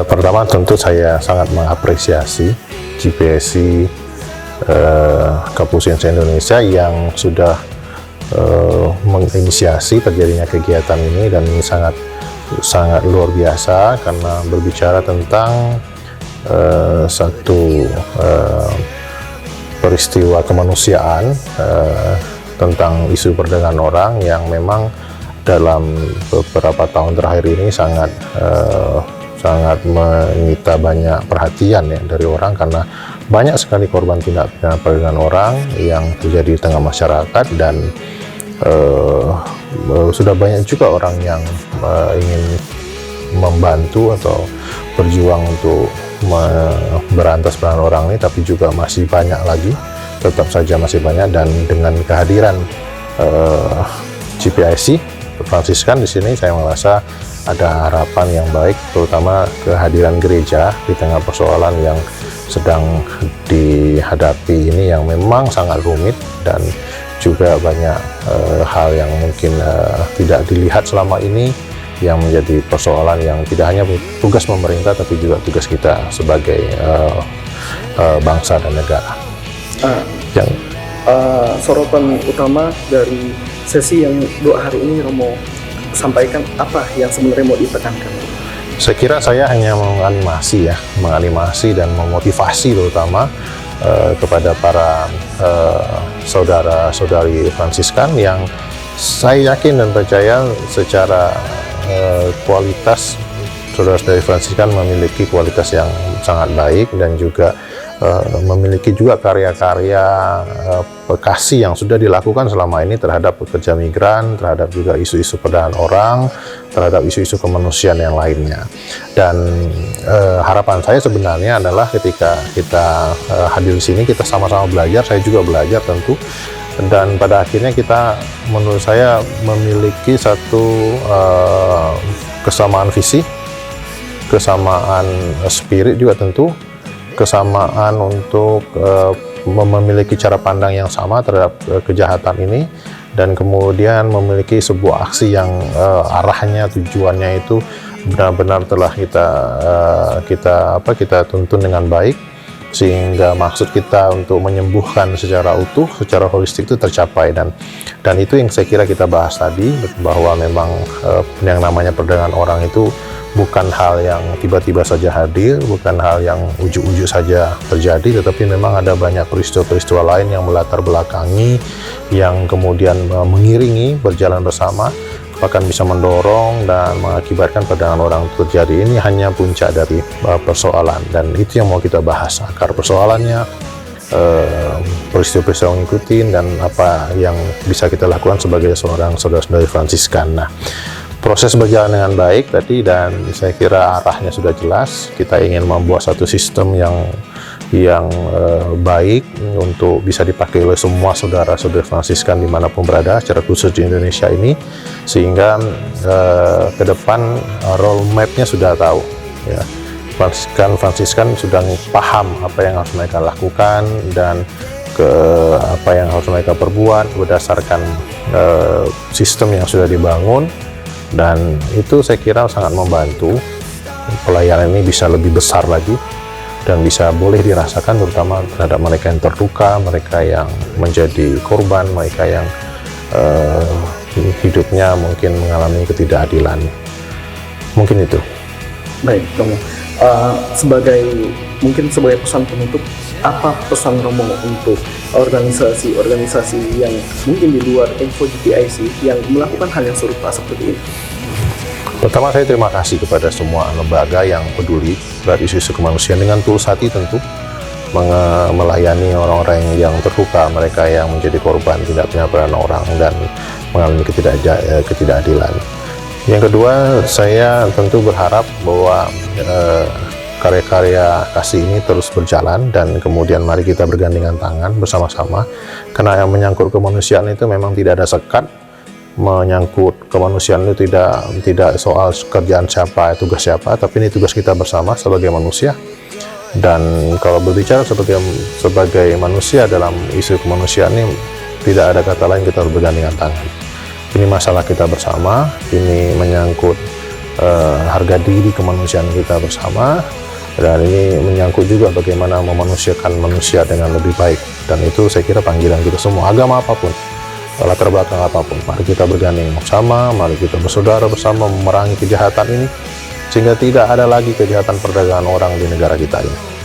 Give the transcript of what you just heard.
Pertama tentu saya sangat mengapresiasi GPSI Kepolisian Indonesia yang sudah menginisiasi terjadinya kegiatan ini, dan ini sangat luar biasa karena berbicara tentang satu peristiwa kemanusiaan tentang isu perdagangan orang yang memang dalam beberapa tahun terakhir ini sangat menyita banyak perhatian ya dari orang, karena banyak sekali korban tindak pidana perdagangan orang yang terjadi di tengah masyarakat, dan sudah banyak juga orang yang ingin membantu atau berjuang untuk berantas perdagangan orang ini, tapi juga masih banyak lagi, tetap saja masih banyak. Dan dengan kehadiran GPIC Fransiskan di sini, saya merasa ada harapan yang baik, terutama kehadiran gereja di tengah persoalan yang sedang dihadapi ini yang memang sangat rumit, dan juga banyak hal yang mungkin tidak dilihat selama ini, yang menjadi persoalan yang tidak hanya tugas pemerintah tapi juga tugas kita sebagai bangsa dan negara. Sorotan utama dari sesi yang 2 hari ini Romo sampaikan apa yang sebenarnya mau ditekankan? Saya kira saya hanya menganimasi dan memotivasi terutama kepada para saudara-saudari Fransiskan yang saya yakin dan percaya secara kualitas saudara-saudari Fransiskan memiliki kualitas yang sangat baik, dan juga memiliki juga karya-karya bekasi yang sudah dilakukan selama ini terhadap pekerja migran, terhadap juga isu-isu perdagangan orang, terhadap isu-isu kemanusiaan yang lainnya. Dan harapan saya sebenarnya adalah ketika kita hadir di sini, kita sama-sama belajar, saya juga belajar tentu, dan pada akhirnya kita, menurut saya, memiliki satu kesamaan visi, kesamaan spirit juga tentu, kesamaan untuk memiliki cara pandang yang sama terhadap kejahatan ini, dan kemudian memiliki sebuah aksi yang arahnya, tujuannya itu benar-benar telah kita tuntun dengan baik, sehingga maksud kita untuk menyembuhkan secara utuh, secara holistik itu tercapai. Dan itu yang saya kira kita bahas tadi, bahwa memang yang namanya perdagangan orang itu bukan hal yang tiba-tiba saja hadir, bukan hal yang ujuk-ujuk saja terjadi, tetapi memang ada banyak peristiwa-peristiwa lain yang melatar belakangi, yang kemudian mengiringi, berjalan bersama, bahkan bisa mendorong dan mengakibatkan perdagangan orang terjadi. Ini hanya puncak dari persoalan, dan itu yang mau kita bahas, akar persoalannya, peristiwa-peristiwa ngikutin, dan apa yang bisa kita lakukan sebagai seorang saudara-saudari Fransiskan. Nah, proses berjalan dengan baik tadi, dan saya kira arahnya sudah jelas. Kita ingin membuat satu sistem yang baik untuk bisa dipakai oleh semua saudara-saudara Fransiskan dimanapun berada, secara khusus di Indonesia ini, sehingga ke depan role map-nya sudah tahu ya. Fransiskan sudah paham apa yang harus mereka lakukan, dan apa yang harus mereka perbuat berdasarkan sistem yang sudah dibangun. Dan itu saya kira sangat membantu pelayanan ini bisa lebih besar lagi, dan bisa boleh dirasakan terutama terhadap mereka yang terluka, mereka yang menjadi korban, mereka yang hidupnya mungkin mengalami ketidakadilan. Mungkin itu. Baik, Romo. Sebagai pesan penutup, apa pesan Romo untuk organisasi-organisasi yang mungkin di luar Info GPIC yang melakukan hal yang serupa seperti ini? Pertama, saya terima kasih kepada semua lembaga yang peduli terhadap isu-isu kemanusiaan dengan tulus hati tentu, melayani orang-orang yang terluka, mereka yang menjadi korban tindak pidana perdagangan orang dan mengalami ketidakadilan. Yang kedua, saya tentu berharap bahwa karya-karya kasih ini terus berjalan, dan kemudian mari kita bergandengan tangan bersama-sama, karena yang menyangkut kemanusiaan itu memang tidak ada sekat. Menyangkut kemanusiaan itu tidak soal kerjaan siapa, tugas siapa, tapi ini tugas kita bersama sebagai manusia. Dan kalau berbicara sebagai manusia dalam isu kemanusiaan ini, tidak ada kata lain, kita harus bergandengan tangan. Ini masalah kita bersama, ini menyangkut harga diri kemanusiaan kita bersama, dan ini menyangkut juga bagaimana memanusiakan manusia dengan lebih baik. Dan itu saya kira panggilan kita semua, agama apapun, latar belakang apapun, mari kita bergandeng bersama, mari kita bersaudara bersama memerangi kejahatan ini, sehingga tidak ada lagi kejahatan perdagangan orang di negara kita ini.